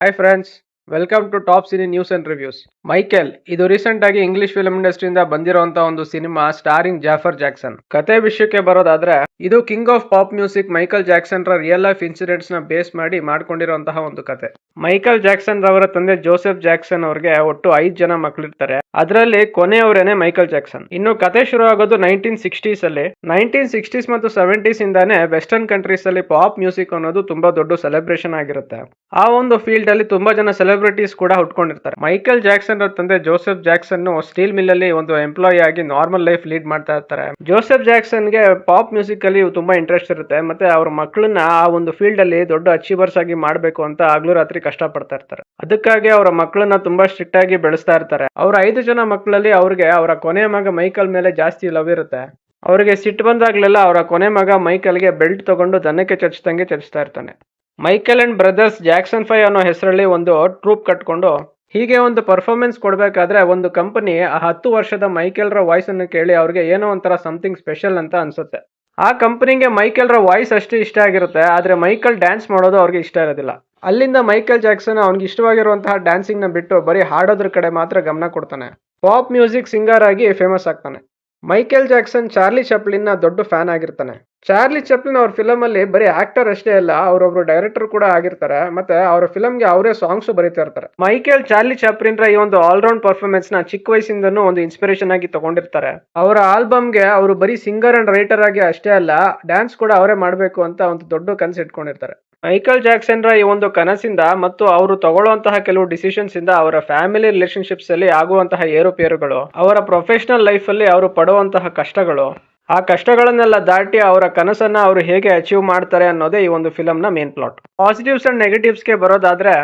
Hi friends, welcome to top cine news and reviews. Michael ಇದು recent ಆಗಿ English film ಇಂಡಸ್ಟ್ರಿಯಿಂದ ಬಂದಿರುವಂತ ಒಂದು ಸಿನಿಮಾ ಸ್ಟಾರಿಂಗ್ ಜಾಫರ್ ಜಾಕ್ಸನ್. ಕತೆ ವಿಷಯಕ್ಕೆ ಬರೋದಾದ್ರೆ ಇದು king of pop music Michael Jackson ರ ರಿಯಲ್ ಲೈಫ್ ಇನ್ಸಿಡೆಂಟ್ಸ್ ನ ಬೇಸ್ ಮಾಡಿ ಮಾಡ್ಕೊಂಡಿರುವಂತಹ ಒಂದು ಕತೆ. ಮೈಕಲ್ ಜಾಕ್ಸನ್ ರವರ ತಂದೆ ಜೋಸೆಫ್ ಜಾಕ್ಸನ್ ಅವ್ರಿಗೆ ಒಟ್ಟು 5 ಜನ ಮಕ್ಕಳಿರ್ತಾರೆ. ಅದರಲ್ಲಿ ಕೊನೆಯವರೇನೆ ಮೈಕಲ್ ಜಾಕ್ಸನ್. ಇನ್ನು ಕತೆ ಶುರು ಆಗೋದು 1960s ಅಲ್ಲಿ. 1960s ಮತ್ತು 70s ಇಂದಾನೆ ವೆಸ್ಟರ್ನ್ ಕಂಟ್ರೀಸ್ ಅಲ್ಲಿ ಪಾಪ್ ಮ್ಯೂಸಿಕ್ ಅನ್ನೋದು ತುಂಬಾ ದೊಡ್ಡ ಸೆಲೆಬ್ರೇಷನ್ ಆಗಿರುತ್ತೆ. ಆ ಒಂದು ಫೀಲ್ಡ್ ಅಲ್ಲಿ ತುಂಬಾ ಜನ ಸೆಲೆಬ್ರಿಟೀಸ್ ಕೂಡ ಹುಟ್ಕೊಂಡಿರ್ತಾರೆ. ಮೈಕಲ್ ಜಾಕ್ಸನ್ ಅವ್ರ ತಂದೆ ಜೋಸೆಫ್ ಜಾಕ್ಸನ್ ಸ್ಟೀಲ್ ಮಿಲ್ ಅಲ್ಲಿ ಒಂದು ಎಂಪ್ಲಾಯಿ ಆಗಿ ನಾರ್ಮಲ್ ಲೈಫ್ ಲೀಡ್ ಮಾಡ್ತಾ ಇರ್ತಾರೆ. ಜೋಸೆಫ್ ಜಾಕ್ಸನ್ ಗೆ ಪಾಪ್ ಮ್ಯೂಸಿಕ್ ಅಲ್ಲಿ ತುಂಬಾ ಇಂಟ್ರೆಸ್ಟ್ ಇರುತ್ತೆ. ಮತ್ತೆ ಅವ್ರ ಮಕ್ಕಳನ್ನ ಆ ಒಂದು ಫೀಲ್ಡ್ ಅಲ್ಲಿ ದೊಡ್ಡ ಅಚೀವರ್ಸ್ ಆಗಿ ಮಾಡ್ಬೇಕು ಅಂತ ಆಗ್ಲೂ ರಾತ್ರಿ ಕಷ್ಟ ಪಡ್ತಾ ಇರ್ತಾರೆ. ಅದಕ್ಕಾಗಿ ಅವರ ಮಕ್ಕಳನ್ನ ತುಂಬಾ ಸ್ಟ್ರಿಕ್ಟ್ ಆಗಿ ಬೆಳೆಸ್ತಾ ಇರ್ತಾರೆ. ಅವ್ರ 5 ಜನ ಮಕ್ಕಳಲ್ಲಿ ಅವ್ರಿಗೆ ಅವರ ಕೊನೆಯ ಮಗ ಮೈಕಲ್ ಮೇಲೆ ಜಾಸ್ತಿ ಲವ್ ಇರುತ್ತೆ. ಅವ್ರಿಗೆ ಸಿಟ್ಟು ಬಂದಾಗ್ಲೆಲ್ಲ ಅವರ ಕೊನೆ ಮಗ ಮೈಕಲ್ಗೆ ಬೆಲ್ಟ್ ತಗೊಂಡು ದನಕ್ಕೆ ಚಚ್ಚಿದಂಗೆ ಚಚ್ತಾ ಇರ್ತಾನೆ. ಮೈಕೆಲ್ ಅಂಡ್ ಬ್ರದರ್ಸ್ ಜಾಕ್ಸನ್ 5 ಅನ್ನೋ ಹೆಸರಲ್ಲಿ ಒಂದು ಟ್ರೂಪ್ ಕಟ್ಕೊಂಡು ಹೀಗೆ ಒಂದು ಪರ್ಫಾರ್ಮೆನ್ಸ್ ಕೊಡ್ಬೇಕಾದ್ರೆ ಒಂದು ಕಂಪನಿ ಆ 10 ವರ್ಷದ ಮೈಕೆಲ್ ರ ವಾಯ್ಸ್ ಅನ್ನು ಕೇಳಿ ಅವ್ರಿಗೆ ಏನೋ ಒಂಥರ ಸಮಥಿಂಗ್ ಸ್ಪೆಷಲ್ ಅಂತ ಅನ್ಸುತ್ತೆ. ಆ ಕಂಪನಿಗೆ ಮೈಕೆಲ್ ರ ವಾಯ್ಸ್ ಅಷ್ಟು ಇಷ್ಟ ಆಗಿರುತ್ತೆ, ಆದ್ರೆ ಮೈಕೆಲ್ ಡ್ಯಾನ್ಸ್ ಮಾಡೋದು ಅವ್ರಿಗೆ ಇಷ್ಟ ಇರೋದಿಲ್ಲ. ಅಲ್ಲಿಂದ ಮೈಕೆಲ್ ಜಾಕ್ಸನ್ ಅವ್ನಿಗೆ ಇಷ್ಟವಾಗಿರುವಂತಹ ಡ್ಯಾನ್ಸಿಂಗ್ ನ ಬಿಟ್ಟು ಬರೀ ಹಾಡೋದ್ರ ಕಡೆ ಮಾತ್ರ ಗಮನ ಕೊಡ್ತಾನೆ. ಪಾಪ್ ಮ್ಯೂಸಿಕ್ ಸಿಂಗರ್ ಆಗಿ ಫೇಮಸ್ ಆಗ್ತಾನೆ. ಮೈಕೆಲ್ ಜಾಕ್ಸನ್ ಚಾರ್ಲಿ ಚಾಪ್ಲಿನ್ ನ ದೊಡ್ಡ ಫ್ಯಾನ್ ಆಗಿರ್ತಾನೆ. ಚಾರ್ಲಿ ಚಾಪ್ಲಿನ್ ಅವ್ರ ಫಿಲಮ್ ಅಲ್ಲಿ ಬರೀ ಆಕ್ಟರ್ ಅಷ್ಟೇ ಅಲ್ಲ, ಅವರೊಬ್ರು ಡೈರೆಕ್ಟರ್ ಕೂಡ ಆಗಿರ್ತಾರೆ. ಮತ್ತೆ ಅವರ ಫಿಲಮ್ಗೆ ಅವರೇ ಸಾಂಗ್ಸ್ ಬರೀತಾ ಇರ್ತಾರೆ. ಮೈಕೆಲ್ ಚಾರ್ಲಿ ಚಾಪ್ಲಿನ್ ರ ಈ ಒಂದು ಆಲ್ರೌಂಡ್ ಪರ್ಫಾರ್ಮೆನ್ಸ್ ನ ಚಿಕ್ಕ ವಯಸ್ಸಿಂದನೂ ಒಂದು ಇನ್ಸ್ಪಿರೇಷನ್ ಆಗಿ ತಗೊಂಡಿರ್ತಾರೆ. ಅವರ ಆಲ್ಬಮ್ಗೆ ಅವರು ಬರೀ ಸಿಂಗರ್ ಅಂಡ್ ರೈಟರ್ ಆಗಿ ಅಷ್ಟೇ ಅಲ್ಲ, ಡ್ಯಾನ್ಸ್ ಕೂಡ ಅವರೇ ಮಾಡಬೇಕು ಅಂತ ಒಂದು ದೊಡ್ಡ ಕನಸು ಇಟ್ಕೊಂಡಿರ್ತಾರೆ. ಮೈಕಲ್ ಜಾಕ್ಸನ್ ರ ಈ ಒಂದು ಕನಸಿಂದ ಮತ್ತು ಅವರು ತಗೊಳ್ಳುವಂತಹ ಕೆಲವು ಡಿಸಿಷನ್ಸ್ ಇಂದ ಅವರ ಫ್ಯಾಮಿಲಿ ರಿಲೇಶನ್ಶಿಪ್ಸ್ ಅಲ್ಲಿ ಆಗುವಂತಹ ಏರುಪೇರುಗಳು, ಅವರ ಪ್ರೊಫೆಷನಲ್ ಲೈಫ್ ಅಲ್ಲಿ ಅವರು ಪಡುವಂತಹ ಕಷ್ಟಗಳು, ಆ ಕಷ್ಟಗಳನ್ನೆಲ್ಲ ದಾಟಿ ಅವರ ಕನಸನ್ನ ಅವರು ಹೇಗೆ ಅಚೀವ್ ಮಾಡ್ತಾರೆ ಅನ್ನೋದೇ ಈ ಒಂದು ಫಿಲಮ್ ನ main plot. Positives and negatives ಗೆ ಬರೋದಾದ್ರೆ,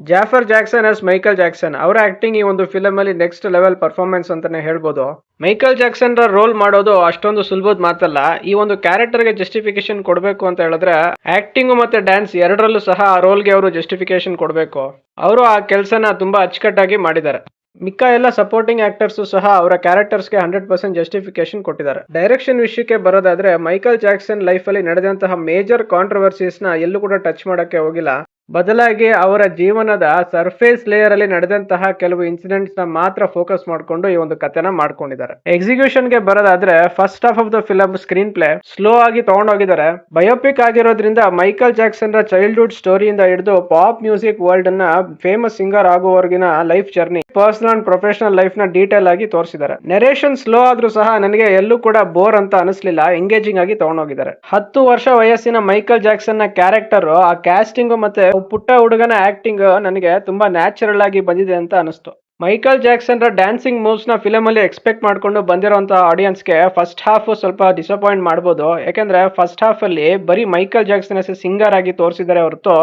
Jafar Jackson as Michael Jackson ಅವರ ಆಕ್ಟಿಂಗ್ ಈ ಒಂದು ಫಿಲಮ್ ಅಲ್ಲಿ ನೆಕ್ಸ್ಟ್ ಲೆವೆಲ್ ಪರ್ಫಾರ್ಮೆನ್ಸ್ ಅಂತಾನೆ ಹೇಳ್ಬೋದು. ಮೈಕಲ್ ಜಾಕ್ಸನ್ ರ ರೋಲ್ ಮಾಡೋದು ಅಷ್ಟೊಂದು ಸುಲಭದ ಮಾತಲ್ಲ. ಈ ಒಂದು ಕ್ಯಾರೆಕ್ಟರ್ ಗೆ ಜಸ್ಟಿಫಿಕೇಶನ್ ಕೊಡಬೇಕು ಅಂತ ಹೇಳಿದ್ರೆ ಆಕ್ಟಿಂಗ್ ಮತ್ತೆ ಡ್ಯಾನ್ಸ್ ಎರಡರಲ್ಲೂ ಸಹ ಆ ರೋಲ್ಗೆ ಅವರು ಜಸ್ಟಿಫಿಕೇಶನ್ ಕೊಡಬೇಕು. ಅವರು ಆ ಕೆಲಸನ ತುಂಬಾ ಅಚ್ಚುಕಟ್ಟಾಗಿ ಮಾಡಿದ್ದಾರೆ. ಮಿಕ್ಕ ಎಲ್ಲ ಸಪೋರ್ಟಿಂಗ್ ಆಕ್ಟರ್ಸ್ ಸಹ ಅವರ ಕ್ಯಾರೆಕ್ಟರ್ಸ್ಗೆ 100% ಜಸ್ಟಿಫಿಕೇಶನ್ ಕೊಟ್ಟಿದ್ದಾರೆ. ಡೈರೆಕ್ಷನ್ ವಿಷಯಕ್ಕೆ ಬರೋದಾದ್ರೆ, ಮೈಕಲ್ ಜಾಕ್ಸನ್ ಲೈಫ್ ಅಲ್ಲಿ ನಡೆದಂತಹ ಮೇಜರ್ ಕಾಂಟ್ರವರ್ಸೀಸ್ ನ ಎಲ್ಲೂ ಕೂಡ ಟಚ್ ಮಾಡಕ್ಕೆ ಹೋಗಿಲ್ಲ. ಬದಲಾಗಿ ಅವರ ಜೀವನದ ಸರ್ಫೇಸ್ ಲೇಯರ್ ಅಲ್ಲಿ ನಡೆದಂತಹ ಕೆಲವು ಇನ್ಸಿಡೆಂಟ್ಸ್ ನ ಮಾತ್ರ ಫೋಕಸ್ ಮಾಡಿಕೊಂಡು ಈ ಒಂದು ಕಥೆನ ಮಾಡ್ಕೊಂಡಿದ್ದಾರೆ. ಎಕ್ಸಿಕ್ಯೂಷನ್ ಗೆ ಬರೋದಾದ್ರೆ, first half of the film screenplay slow ಆಗಿ ತಗೊಂಡೋಗಿದ್ದಾರೆ. ಬಯೋಪಿಕ್ ಆಗಿರೋದ್ರಿಂದ ಮೈಕಲ್ ಜಾಕ್ಸನ್ ರ ಚೈಲ್ಡ್ಹುಡ್ ಸ್ಟೋರಿಯಿಂದ ಹಿಡಿದು ಪಾಪ್ ಮ್ಯೂಸಿಕ್ ವರ್ಲ್ಡ್ ನ ಫೇಮಸ್ ಸಿಂಗರ್ ಆಗುವವರೆಗಿನ life journey, personal and professional life ನ ಡೀಟೇಲ್ ಆಗಿ ತೋರಿಸಿದ್ದಾರೆ. ನೆರೇಷನ್ ಸ್ಲೋ ಆದ್ರೂ ಸಹ ನನಗೆ ಎಲ್ಲೂ ಕೂಡ ಬೋರ್ ಅಂತ ಅನಿಸ್ಲಿಲ್ಲ, ಎಂಗೇಜಿಂಗ್ ಆಗಿ ತಗೊಂಡೋಗಿದ್ದಾರೆ. 10 ವರ್ಷ ವಯಸ್ಸಿನ ಮೈಕಲ್ ಜಾಕ್ಸನ್ ನ ಕ್ಯಾರೆಕ್ಟರ್, ಆ ಕ್ಯಾಸ್ಟಿಂಗ್ ಮತ್ತೆ ಪುಟ್ಟ ಹುಡುಗನ ಆಕ್ಟಿಂಗ್ ನನಗೆ ತುಂಬಾ ನ್ಯಾಚುರಲ್ ಆಗಿ ಬಂದಿದೆ ಅಂತ ಅನಿಸ್ತು. ಮೈಕಲ್ ಜಾಕ್ಸನ್ ರ ಡ್ಯಾನ್ಸಿಂಗ್ ಮೂವ್ಸ್ ನ ಫಿಲಮ್ ಅಲ್ಲಿ ಎಕ್ಸ್ಪೆಕ್ಟ್ ಮಾಡ್ಕೊಂಡು ಬಂದಿರುವಂತಹ ಆಡಿಯನ್ಸ್ಗೆ ಫಸ್ಟ್ ಹಾಫ್ ಸ್ವಲ್ಪ ಡಿಸಪಾಯಿಂಟ್ ಮಾಡಬಹುದು. ಯಾಕಂದ್ರೆ ಫಸ್ಟ್ ಹಾಫ್ ಅಲ್ಲಿ ಬರೀ Michael Jackson as a singer ಆಗಿ ತೋರಿಸಿದರೆ ಹೊರತು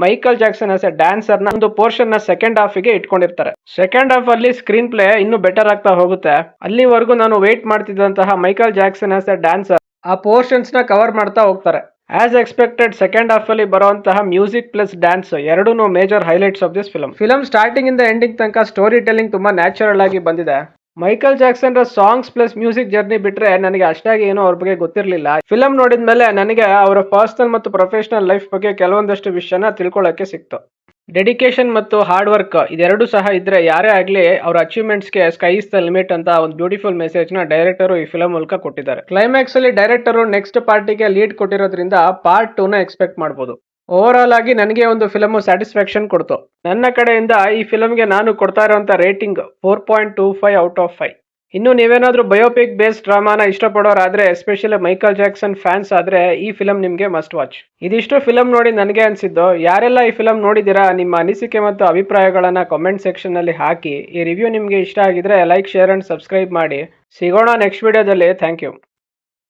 Michael Jackson as a dancer ನ ಒಂದು ಪೋರ್ಷನ್ ನ ಸೆಕೆಂಡ್ ಹಾಫ್ ಗೆ ಇಟ್ಕೊಂಡಿರ್ತಾರೆ. ಸೆಕೆಂಡ್ ಹಾಫ್ ಅಲ್ಲಿ ಸ್ಕ್ರೀನ್ ಪ್ಲೇ ಇನ್ನೂ ಬೆಟರ್ ಆಗ್ತಾ ಹೋಗುತ್ತೆ. ಅಲ್ಲಿವರೆಗೂ ನಾನು ವೇಟ್ ಮಾಡ್ತಿದ್ದಂತಹ Michael Jackson as a dancer ಆ ಪೋರ್ಷನ್ಸ್ ನ ಕವರ್ ಮಾಡ್ತಾ ಹೋಗ್ತಾರೆ. ಆಸ್ ಎಕ್ಸ್ಪೆಕ್ಟೆಡ್ ಸೆಕೆಂಡ್ ಹಾಫ್ ಅಲ್ಲಿ ಬರುವಂತಹ ಮ್ಯೂಸಿಕ್ ಪ್ಲಸ್ ಡ್ಯಾನ್ಸ್ ಎರಡೂ major highlights of this film. Film starting ಇಂದ ಎಂಡಿಂಗ್ ತನಕ ಸ್ಟೋರಿ ಟೆಲ್ಲಿಂಗ್ ತುಂಬಾ ನ್ಯಾಚುರಲ್ ಆಗಿ ಬಂದಿದೆ. ಮೈಕಲ್ ಜಾಕ್ಸನ್ ರ ಸಾಂಗ್ಸ್ ಪ್ಲಸ್ ಮ್ಯೂಸಿಕ್ ಜರ್ನಿ ಬಿಟ್ರೆ ನನಗೆ ಅಷ್ಟಾಗಿ ಏನೋ ಅವ್ರ ಬಗ್ಗೆ ಗೊತ್ತಿರಲಿಲ್ಲ. ಫಿಲಮ್ ನೋಡಿದ್ಮೇಲೆ ನನಗೆ ಅವರ ಪರ್ಸನಲ್ ಮತ್ತು ಪ್ರೊಫೆಷನಲ್ ಲೈಫ್ ಬಗ್ಗೆ ಕೆಲವೊಂದಷ್ಟು ವಿಷಯನ ತಿಳ್ಕೊಳ್ಳಕ್ಕೆ ಸಿಕ್ತು. ಡೆಡಿಕೇಶನ್ ಮತ್ತು ಹಾರ್ಡ್ ವರ್ಕ್ ಇದೆರಡು ಸಹ ಇದ್ರೆ ಯಾರೇ ಆಗ್ಲಿ ಅವರ ಅಚೀವ್ಮೆಂಟ್ಸ್ಗೆ ಸ್ಕೈ ಇಸ್ ದ ಲಿಮಿಟ್ ಅಂತ ಒಂದು ಬ್ಯೂಟಿಫುಲ್ ಮೆಸೇಜ್ ನ ಡೈರೆಕ್ಟರ್ ಈ ಫಿಲಮ್ ಮೂಲಕ ಕೊಟ್ಟಿದ್ದಾರೆ. ಕ್ಲೈಮ್ಯಾಕ್ಸ್ ಅಲ್ಲಿ ಡೈರೆಕ್ಟರ್ ನೆಕ್ಸ್ಟ್ ಪಾರ್ಟಿಗೆ ಲೀಡ್ ಕೊಟ್ಟಿರೋದ್ರಿಂದ ಪಾರ್ಟ್ 2 ನ ಎಕ್ಸ್ಪೆಕ್ಟ್ ಮಾಡಬಹುದು. ಓವರ್ ಆಲ್ ಆಗಿ ನನಗೆ ಒಂದು ಫಿಲಮ್ ಸ್ಯಾಟಿಸ್ಫ್ಯಾಕ್ಷನ್ ಕೊಡ್ತು. ನನ್ನ ಕಡೆಯಿಂದ ಈ ಫಿಲಮ್ಗೆ ನಾನು ಕೊಡ್ತಾ ಇರುವಂತ ರೇಟಿಂಗ್ 4.25 ಔಟ್ ಆಫ್ 5. ಇನ್ನು ನೀವೇನಾದ್ರೂ ಬಯೋಪಿಕ್ ಬೇಸ್ಡ್ ಡ್ರಾಮಾನ ಇಷ್ಟಪಡೋರಾದ್ರೆ, ಎಸ್ಪೆಷಲಿ ಮೈಕಲ್ ಜಾಕ್ಸನ್ ಫ್ಯಾನ್ಸ್ ಆದ್ರೆ ಈ ಫಿಲಮ್ ನಿಮ್ಗೆ ಮಸ್ಟ್ ವಾಚ್. ಇದಿಷ್ಟು ಫಿಲಮ್ ನೋಡಿ ನನಗೆ ಅನ್ಸಿದ್ದು. ಯಾರೆಲ್ಲ ಈ ಫಿಲಮ್ ನೋಡಿದಿರಾ, ನಿಮ್ಮ ಅನಿಸಿಕೆ ಮತ್ತು ಅಭಿಪ್ರಾಯಗಳನ್ನ ಕಾಮೆಂಟ್ ಸೆಕ್ಷನ್ ನಲ್ಲಿ ಹಾಕಿ. ಈ ರಿವ್ಯೂ ನಿಮ್ಗೆ ಇಷ್ಟ ಆಗಿದ್ರೆ ಲೈಕ್, ಶೇರ್ ಅಂಡ್ ಸಬ್ಸ್ಕ್ರೈಬ್ ಮಾಡಿ. ಸಿಗೋಣ ನೆಕ್ಸ್ಟ್ ವಿಡಿಯೋದಲ್ಲಿ. Thank you.